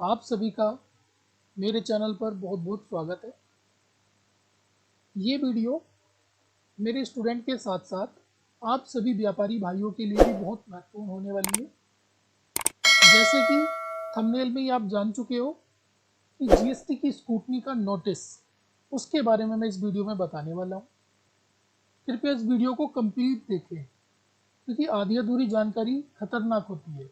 आप सभी का मेरे चैनल पर बहुत बहुत स्वागत है। ये वीडियो मेरे स्टूडेंट के साथ साथ आप सभी व्यापारी भाइयों के लिए भी बहुत महत्वपूर्ण होने वाली है। जैसे कि थंबनेल में ही आप जान चुके हो कि जीएसटी की स्क्रूटनी का नोटिस, उसके बारे में मैं इस वीडियो में बताने वाला हूँ। कृपया इस वीडियो को कंप्लीट देखें क्योंकि आधी अधूरी जानकारी खतरनाक होती है।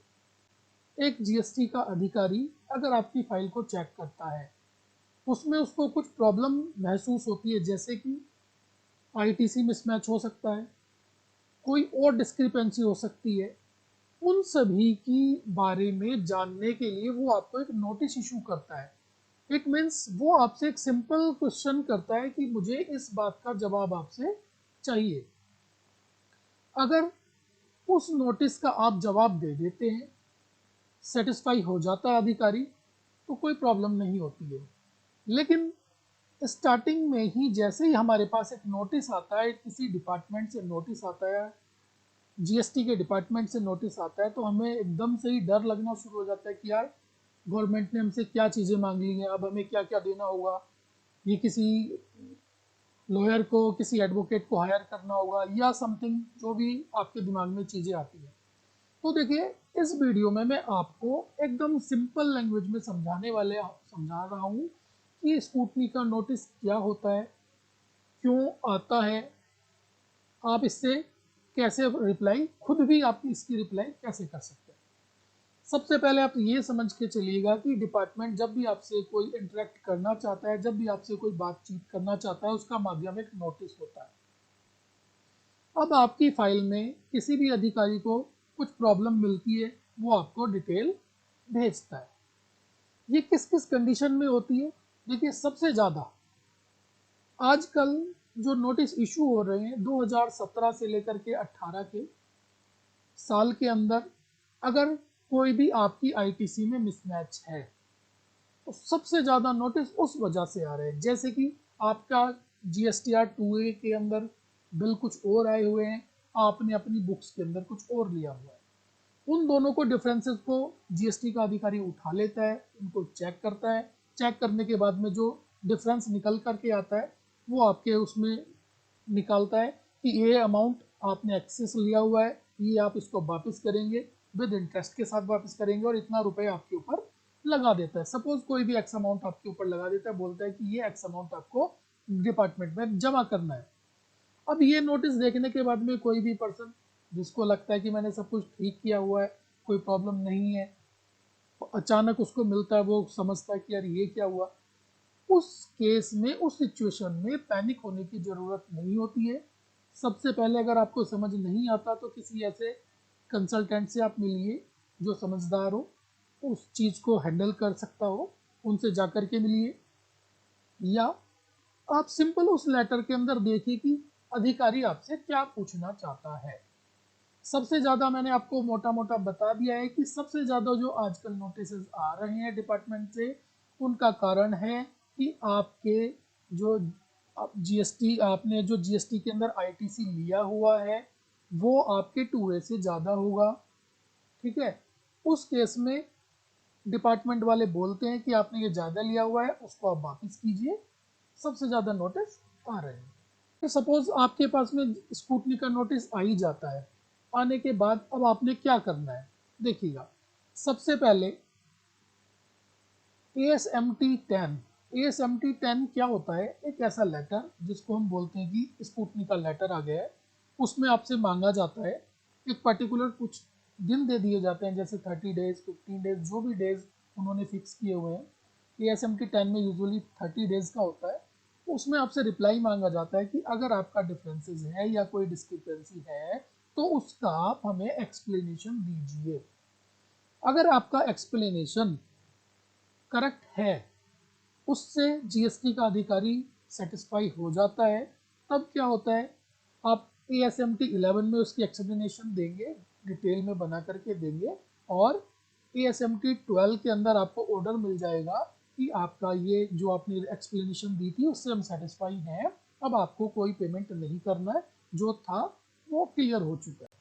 एक जीएसटी का अधिकारी अगर आपकी फाइल को चेक करता है, उसमें उसको कुछ प्रॉब्लम महसूस होती है, जैसे कि आईटीसी मिसमैच हो सकता है, कोई और डिस्क्रिपेंसी हो सकती है, उन सभी की बारे में जानने के लिए वो आपको एक नोटिस इशू करता है। इट मीन्स वो आपसे एक सिंपल क्वेश्चन करता है कि मुझे इस बात का जवाब आपसे चाहिए। अगर उस नोटिस का आप जवाब दे देते हैं, सेटिस्फाई हो जाता है अधिकारी, तो कोई प्रॉब्लम नहीं होती है। लेकिन स्टार्टिंग में ही जैसे ही हमारे पास एक नोटिस आता है, किसी डिपार्टमेंट से नोटिस आता है, जीएसटी के डिपार्टमेंट से नोटिस आता है, तो हमें एकदम से ही डर लगना शुरू हो जाता है कि यार गवर्नमेंट ने हमसे क्या चीज़ें मांग ली हैं, अब हमें क्या क्या देना होगा, ये किसी लॉयर को, किसी एडवोकेट को हायर करना होगा या समथिंग, जो भी आपके दिमाग में चीज़ें आती हैं। तो देखिए, इस वीडियो में मैं आपको एकदम सिंपल लैंग्वेज में समझा रहा हूँ कि स्कूटनी का नोटिस क्या होता है, क्यों आता है, आप इससे कैसे रिप्लाई, खुद भी आप इसकी रिप्लाई कैसे कर सकते हैं। सबसे पहले आप ये समझ के चलिएगा कि डिपार्टमेंट जब भी आपसे कोई इंटरेक्ट करना चाहता है, जब भी आपसे कोई बातचीत करना चाहता है, उसका माध्यम एक नोटिस होता है। अब आपकी फाइल में किसी भी अधिकारी को कुछ प्रॉब्लम मिलती है, वो आपको डिटेल भेजता है। ये किस किस कंडीशन में होती है? देखिए, सबसे ज़्यादा आजकल जो नोटिस इशू हो रहे हैं 2017 से लेकर के 18 के साल के अंदर, अगर कोई भी आपकी आईटीसी में मिसमैच है, तो सबसे ज़्यादा नोटिस उस वजह से आ रहे हैं। जैसे कि आपका जीएसटीआर 2A के अंदर बिल कुछ और आए हुए हैं, आपने अपनी बुक्स के अंदर कुछ और लिया हुआ है। उन दोनों को डिफरेंसेस को जीएसटी का अधिकारी उठा लेता है, उनको चेक करता है। चेक करने के बाद में जो डिफरेंस निकल करके आता है, वो आपके उसमें निकालता है कि ये अमाउंट आपने एक्सेस लिया हुआ है, ये आप इसको वापस करेंगे, विद इंटरेस्ट के साथ वापस करेंगे और इतना रुपए आपके ऊपर लगा देता है। सपोज कोई भी एक्स अमाउंट आपके ऊपर लगा देता है, बोलता है कि ये एक्स अमाउंट आपको डिपार्टमेंट में जमा करना है। अब ये नोटिस देखने के बाद में कोई भी पर्सन जिसको लगता है कि मैंने सब कुछ ठीक किया हुआ है, कोई प्रॉब्लम नहीं है, अचानक उसको मिलता है, वो समझता है कि यार ये क्या हुआ। उस केस में, उस सिचुएशन में पैनिक होने की ज़रूरत नहीं होती है। सबसे पहले अगर आपको समझ नहीं आता तो किसी ऐसे कंसल्टेंट से आप मिलिए जो समझदार हो, उस चीज़ को हैंडल कर सकता हो, उनसे जा कर के मिलिए। या आप सिंपल उस लेटर के अंदर देखिए कि अधिकारी आपसे क्या पूछना चाहता है। सबसे ज़्यादा मैंने आपको मोटा मोटा बता दिया है कि सबसे ज़्यादा जो आजकल नोटिस आ रहे हैं डिपार्टमेंट से, उनका कारण है कि आपके जो जीएसटी, आपने जो जीएसटी के अंदर आईटीसी लिया हुआ है, वो आपके 2A से ज़्यादा होगा। ठीक है, उस केस में डिपार्टमेंट वाले बोलते हैं कि आपने ये ज़्यादा लिया हुआ है, उसको आप वापस कीजिए। सबसे ज़्यादा नोटिस आ रहे हैं। तो सपोज आपके पास में स्कूटनी का नोटिस आ ही जाता है, आने के बाद अब आपने क्या करना है, देखिएगा। सबसे पहले ASMT 10, ASMT 10 क्या होता है? एक ऐसा लेटर जिसको हम बोलते हैं कि स्कूटनी का लेटर आ गया है, उसमें आपसे मांगा जाता है एक पर्टिकुलर कुछ दिन दे दिए जाते हैं, जैसे 30 डेज, 15 डेज, जो भी डेज उन्होंने फिक्स किए हुए हैं। ASMT 10 में यूजुअली 30 डेज का होता है। उसमें आपसे रिप्लाई मांगा जाता है कि अगर आपका डिफरेंसेस है या कोई डिस्क्रिपेंसी है, तो उसका आप हमें एक्सप्लेनेशन दीजिए। अगर आपका एक्सप्लेनेशन करेक्ट है, उससे जीएसटी का अधिकारी सेटिस्फाई हो जाता है, तब क्या होता है, आप ASMT 11 में उसकी एक्सप्लेनेशन देंगे, डिटेल में बना करके देंगे, और ASMT 12 के अंदर आपको ऑर्डर मिल जाएगा कि आपका ये जो आपने एक्सप्लेनेशन दी थी उससे हम सेटिस्फाई हैं, अब आपको कोई पेमेंट नहीं करना है, जो था वो क्लियर हो चुका है।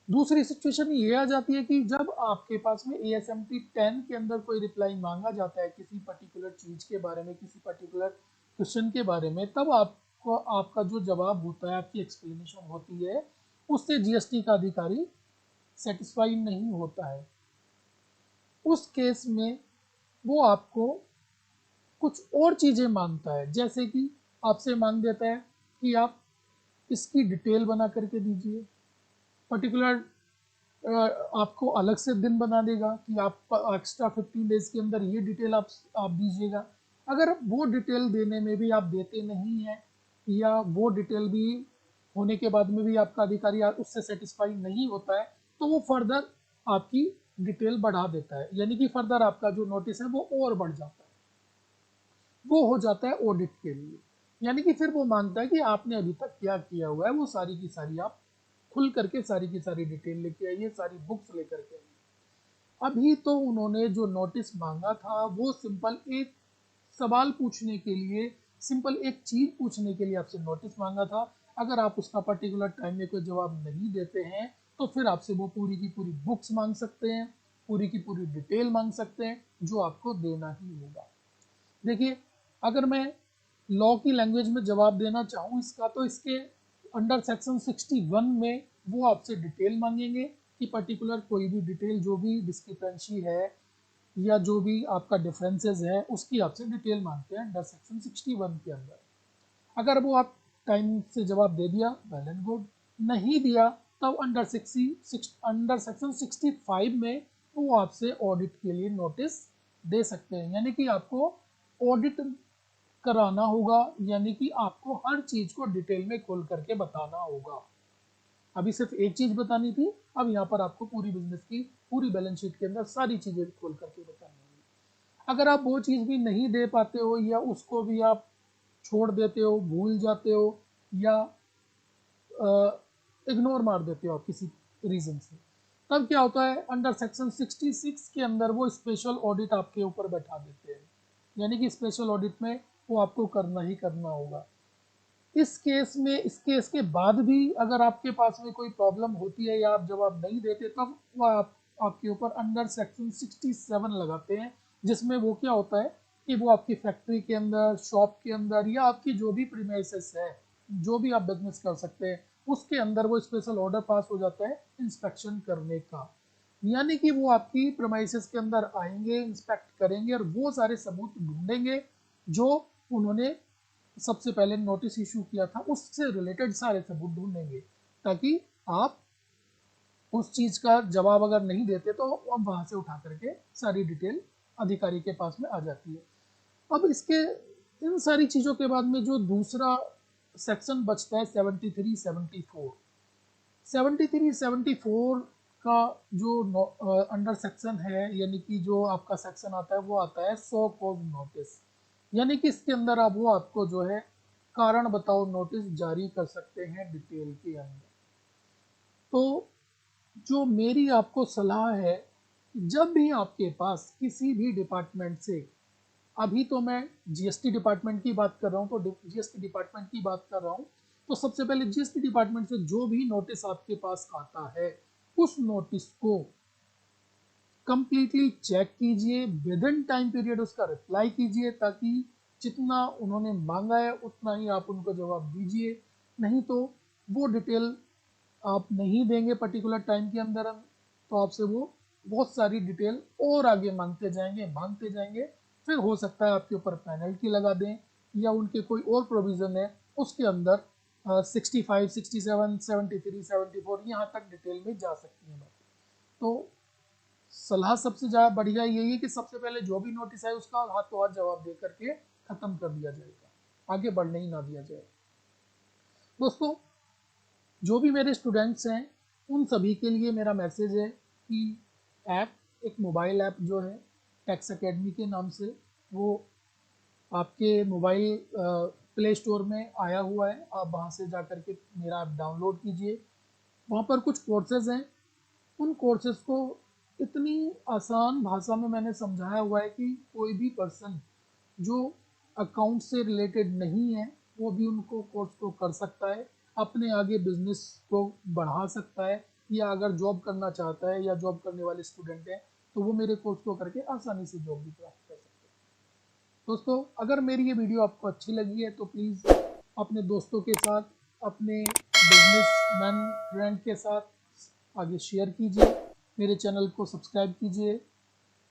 दूसरी सिचुएशन ये आ जाती है कि जब आपके पास में ASMT 10 के अंदर कोई रिप्लाई मांगा जाता है किसी पर्टिकुलर चीज के बारे में, किसी पर्टिकुलर क्वेश्चन के बारे में, तब आपको आपका जो जवाब होता है, आपकी एक्सप्लेनेशन होती है, उससे GST का अधिकारी सेटिस्फाई नहीं होता है। उस केस में वो आपको कुछ और चीजें मांगता है, जैसे कि आपसे मांग देता है कि आप इसकी डिटेल बना करके दीजिए, पर्टिकुलर आपको अलग से दिन बना देगा कि आप एक्स्ट्रा 15 डेज के अंदर ये डिटेल आप दीजिएगा। अगर वो डिटेल देने में भी आप देते नहीं हैं, या वो डिटेल भी होने के बाद में भी आपका अधिकारी उससे सेटिस्फाई नहीं होता है, तो वो फर्दर आपकी डिटेल बढ़ा देता है, यानी कि फर्दर आपका जो नोटिस है वो और बढ़ जाता है। वो हो जाता है ऑडिट के लिए, यानी कि फिर वो मांगता है कि आपने अभी तक क्या किया हुआ है वो सारी की सारी आप खुल करके सारी की सारी डिटेल लेके आइए, सारी बुक्स लेकर के आइए। अभी तो उन्होंने जो नोटिस मांगा था वो सिंपल एक सवाल पूछने के लिए, सिंपल एक चीज पूछने के लिए आपसे नोटिस मांगा था। अगर आप उसका पर्टिकुलर टाइम में कोई जवाब नहीं देते हैं, तो फिर आपसे वो पूरी की पूरी बुक्स मांग सकते हैं, पूरी की पूरी डिटेल मांग सकते हैं, जो आपको देना ही होगा। देखिए, अगर मैं लॉ की लैंग्वेज में जवाब देना चाहूँ इसका, तो इसके अंडर सेक्शन 61 में वो आपसे डिटेल मांगेंगे कि पर्टिकुलर कोई भी डिटेल, जो भी डिस्क्रिपेंसी है या जो भी आपका डिफरेंसेस है, उसकी आपसे डिटेल मांगते हैं अंडर सेक्शन 61 के अंदर। अगर वो आप टाइम से जवाब दे दिया, वेल एंड गुड। नहीं दिया, तब अंडर सेक्शन 65 में वो आपसे ऑडिट के लिए नोटिस दे सकते हैं, यानी कि आपको ऑडिट कराना होगा, यानी कि आपको हर चीज को डिटेल में खोल करके बताना होगा। अभी सिर्फ एक चीज बतानी थी, अब यहाँ पर आपको पूरी बिजनेस की पूरी बैलेंस शीट के अंदर सारी चीजें खोल करके बतानी होगी। अगर आप वो चीज भी नहीं दे पाते हो, या उसको भी आप छोड़ देते हो, भूल जाते हो, या इग्नोर मार देते हो आप किसी रीजन से, तब क्या होता है, अंडर सेक्शन 66 के अंदर वो स्पेशल ऑडिट आपके ऊपर बैठा देते हैं, यानी कि स्पेशल ऑडिट में वो आपको करना ही करना होगा। इस केस के बाद भी अगर आपके पास में कोई प्रॉब्लम होती है या आप जवाब नहीं देते, तब वो आपके ऊपर अंडर सेक्शन 67 लगाते हैं, जिसमें वो क्या होता है कि वो आपकी फैक्ट्री के अंदर, शॉप के अंदर, या आपकी जो भी प्रीमाइसेस है, जो भी आप बिजनेस कर सकते हैं, उसके अंदर वो स्पेशल ऑर्डर पास हो जाता है इंस्पेक्शन करने का। यानी कि वो आपकी प्रीमाइसेस के अंदर आएंगे, इंस्पेक्ट करेंगे, और वो सारे सबूत ढूंढेंगे जो उन्होंने सबसे पहले नोटिस इशू किया था, उससे रिलेटेड सारे सबूत ढूंढेंगे, ताकि आप उस चीज का जवाब अगर नहीं देते, तो अब वहां से उठा करके सारी डिटेल अधिकारी के पास में आ जाती है। अब इसके इन सारी चीजों के बाद में जो दूसरा सेक्शन बचता है 73 74, 73 74 का जो अंडर सेक्शन है, यानी कि जो आपका सेक्शन आता है, वो आता है सो कॉज नोटिस, यानी कि इसके अंदर आप वो आपको जो है कारण बताओ नोटिस जारी कर सकते हैं डिटेल के अंदर। तो जो मेरी आपको सलाह है, जब भी आपके पास किसी भी डिपार्टमेंट से, अभी तो मैं GST डिपार्टमेंट की बात कर रहा हूँ, तो GST डिपार्टमेंट की बात कर रहा हूँ, तो सबसे पहले GST डिपार्टमेंट से जो भी नोटिस आपके पास आता है, उस नोटिस को कंप्लीटली चेक कीजिए, विद इन टाइम पीरियड उसका रिप्लाई कीजिए, ताकि जितना उन्होंने मांगा है उतना ही आप उनको जवाब दीजिए। नहीं तो वो डिटेल आप नहीं देंगे पर्टिकुलर टाइम के अंदर, तो आपसे वो बहुत सारी डिटेल और आगे मांगते जाएंगे। फिर हो सकता है आपके ऊपर पेनल्टी लगा दें, या उनके कोई और प्रोविज़न है उसके अंदर 65 67 73 74 यहाँ तक डिटेल में जा सकती है बातें। तो सलाह सबसे ज़्यादा बढ़िया यही है कि सबसे पहले जो भी नोटिस है उसका हाथों हाथ जवाब दे करके ख़त्म कर दिया जाएगा, आगे बढ़ने ही ना दिया जाए। दोस्तों, जो भी मेरे स्टूडेंट्स हैं, उन सभी के लिए मेरा मैसेज है कि ऐप, एक मोबाइल ऐप जो है टैक्स एकेडमी के नाम से, वो आपके मोबाइल प्ले स्टोर में आया हुआ है। आप वहाँ से जा कर के मेरा ऐप डाउनलोड कीजिए। वहाँ पर कुछ कोर्सेज हैं, उन कोर्सेज को इतनी आसान भाषा में मैंने समझाया हुआ है कि कोई भी पर्सन जो अकाउंट से रिलेटेड नहीं है, वो भी उनको कोर्स को कर सकता है, अपने आगे बिजनेस को बढ़ा सकता है, या अगर जॉब करना चाहता है या जॉब करने वाले स्टूडेंट हैं तो वो मेरे कोर्स को करके आसानी से जॉब भी प्राप्त कर सकते हैं। दोस्तों, अगर मेरी ये वीडियो आपको अच्छी लगी है तो प्लीज़ अपने दोस्तों के साथ, अपने बिजनेसमैन फ्रेंड के साथ आगे शेयर कीजिए, मेरे चैनल को सब्सक्राइब कीजिए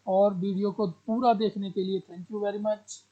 और वीडियो को पूरा देखने के लिए थैंक यू वेरी मच।